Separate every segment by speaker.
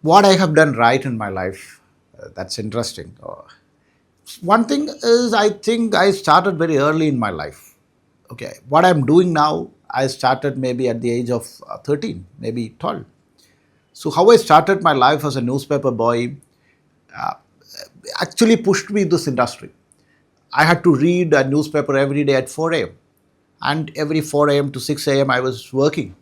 Speaker 1: What I have done right in my life, that's interesting. One thing is, I think I started very early in my life. Okay, what I'm doing now, I started maybe at the age of 13, maybe 12. So, how I started my life as a newspaper boy actually pushed me this industry. I had to read a newspaper every day at 4 a.m. And every 4 a.m. to 6 a.m. I was working.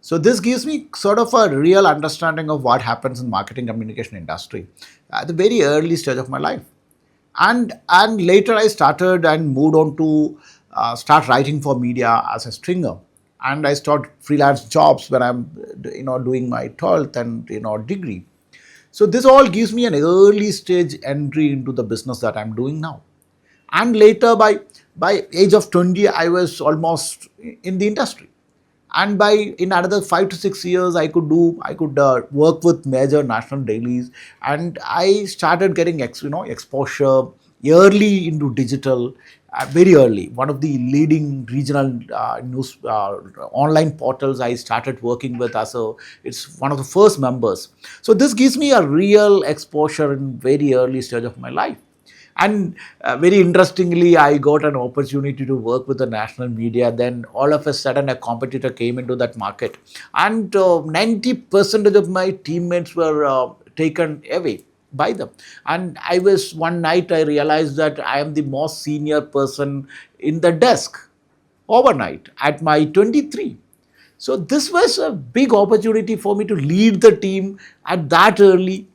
Speaker 1: So this gives me sort of a real understanding of what happens in marketing communication industry at the very early stage of my life. And later I started and moved on to start writing for media as a stringer, and I start freelance jobs when I'm doing my 12th and degree. So this all gives me an early stage entry into the business that I'm doing now. And later by age of 20 I was almost in the industry, and by in another 5 to 6 years I could work with major national dailies, and I started getting exposure early into digital, very early. One of the leading regional news online portals I started working with as a it's one of the first members. So this gives me a real exposure in very early stage of my life. And very interestingly, I got an opportunity to work with the national media. Then all of a sudden, a competitor came into that market, and 90% of my teammates were taken away by them. And I was one night I realized that I am the most senior person in the desk overnight at my 23. So this was a big opportunity for me to lead the team at that early.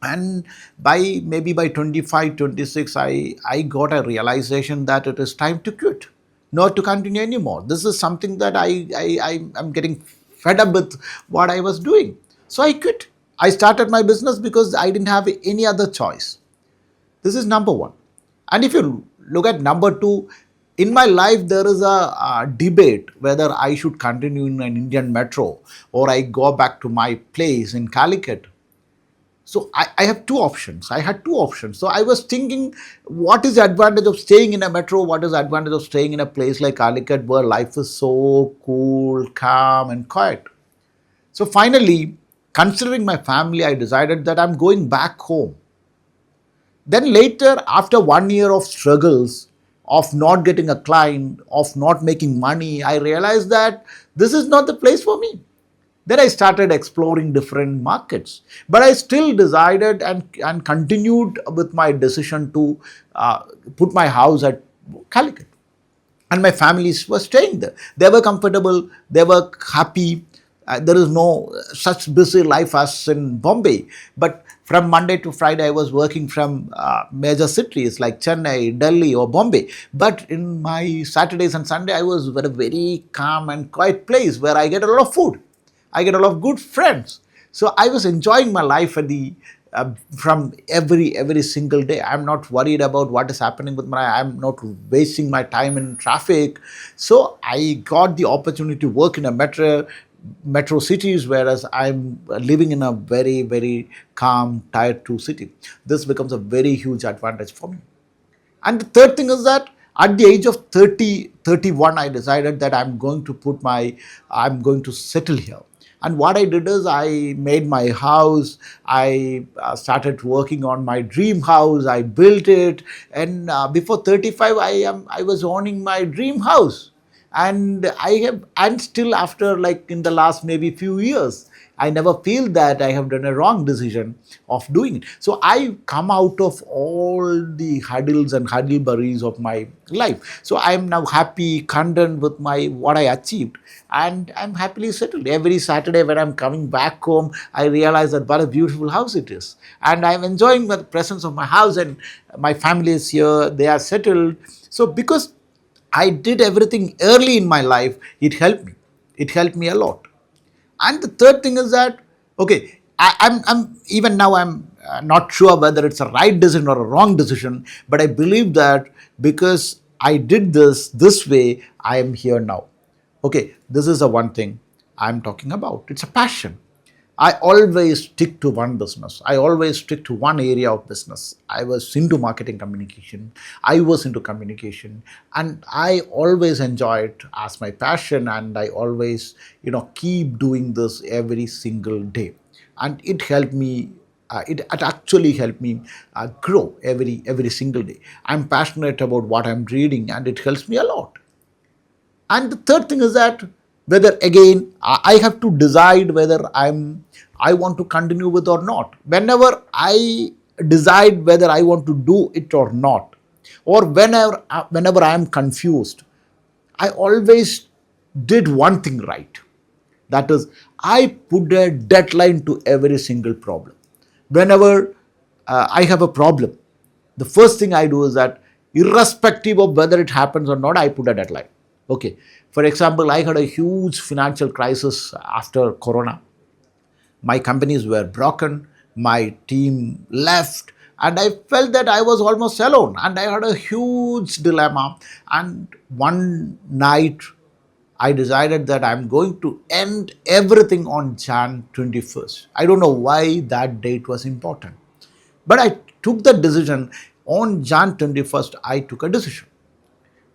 Speaker 1: And by 25, 26, I got a realization that it is time to quit, not to continue anymore. This is something that I'm getting fed up with what I was doing. So I quit. I started my business because I didn't have any other choice. This is number one. And if you look at number two, in my life there is a debate whether I should continue in an Indian metro or I go back to my place in Calicut. So I have two options. I had two options. So I was thinking, what is the advantage of staying in a metro? What is the advantage of staying in a place like Calicut where life is so cool, calm, and quiet? So finally, considering my family, I decided that I'm going back home. Then later, after 1 year of struggles, of not getting a client, of not making money, I realized that this is not the place for me. Then I started exploring different markets. But I still decided and continued with my decision to put my house at Calicut. And my families were staying there. They were comfortable, they were happy. There is no such busy life as in Bombay. But from Monday to Friday, I was working from major cities like Chennai, Delhi, or Bombay. But in my Saturdays and Sunday, I was at a very calm and quiet place where I get a lot of food. I get a lot of good friends. So I was enjoying my life at the from every single day. I'm not worried about what is happening with my. I'm not wasting my time in traffic. So I got the opportunity to work in a metro cities, whereas I'm living in a very calm tier 2 city. This becomes a very huge advantage for me. And the third thing is that at the age of 30, 31, I decided that I'm going to settle here. And what I did is I made my house. I started working on my dream house. I built it. And before 35, I was owning my dream house. And still after, like, in the last maybe few years, I never feel that I have done a wrong decision of doing it. So I come out of all the hurdles and hurdleberries of my life. So I'm now happy, content with my what I achieved, and I'm happily settled. Every Saturday when I'm coming back home, I realize that what a beautiful house it is, and I'm enjoying the presence of my house, and my family is here. They are settled. So because I did everything early in my life, it helped me. It helped me a lot. And the third thing is that, okay, I'm even now I'm not sure whether it's a right decision or a wrong decision, but I believe that because I did this way, I am here now. Okay, this is the one thing I'm talking about. It's a passion. I always stick to one business. I always stick to one area of business. I was into marketing communication. I was into communication, and I always enjoy it as my passion. And I always, keep doing this every single day. And it helped me. It actually helped me grow every single day. I'm passionate about what I'm reading, and it helps me a lot. And the third thing is that whether again I have to decide whether I want to continue with or not. Whenever I decide whether I want to do it or not, or whenever I am confused, I always did one thing right. That is, I put a deadline to every single problem. Whenever I have a problem, the first thing I do is that, irrespective of whether it happens or not, I put a deadline. Okay. For example, I had a huge financial crisis after Corona. My companies were broken, my team left, and I felt that I was almost alone, and I had a huge dilemma. And one night, I decided that I'm going to end everything on Jan 21st. I don't know why that date was important, but I took the decision. On Jan 21st, I took a decision.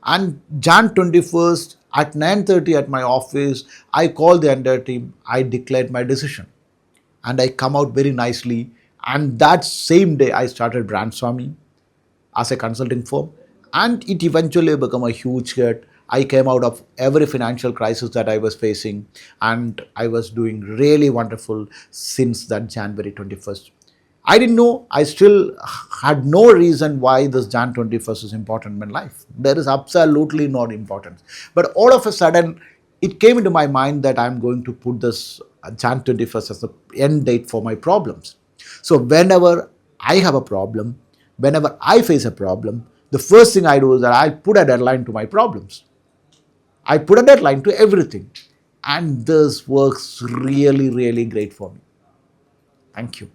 Speaker 1: And Jan 21st at 9:30 at my office, I called the entire team. I declared my decision, and I come out very nicely. And that same day, I started Brand Swamy as a consulting firm, and it eventually became a huge hit. I came out of every financial crisis that I was facing, and I was doing really wonderful since that January 21st. I didn't know, I still had no reason why this Jan 21st is important in my life. There is absolutely no importance. But all of a sudden, it came into my mind that I'm going to put this Jan 21st as the end date for my problems. So whenever I have a problem, whenever I face a problem, the first thing I do is that I put a deadline to my problems. I put a deadline to everything. And this works really, really great for me. Thank you.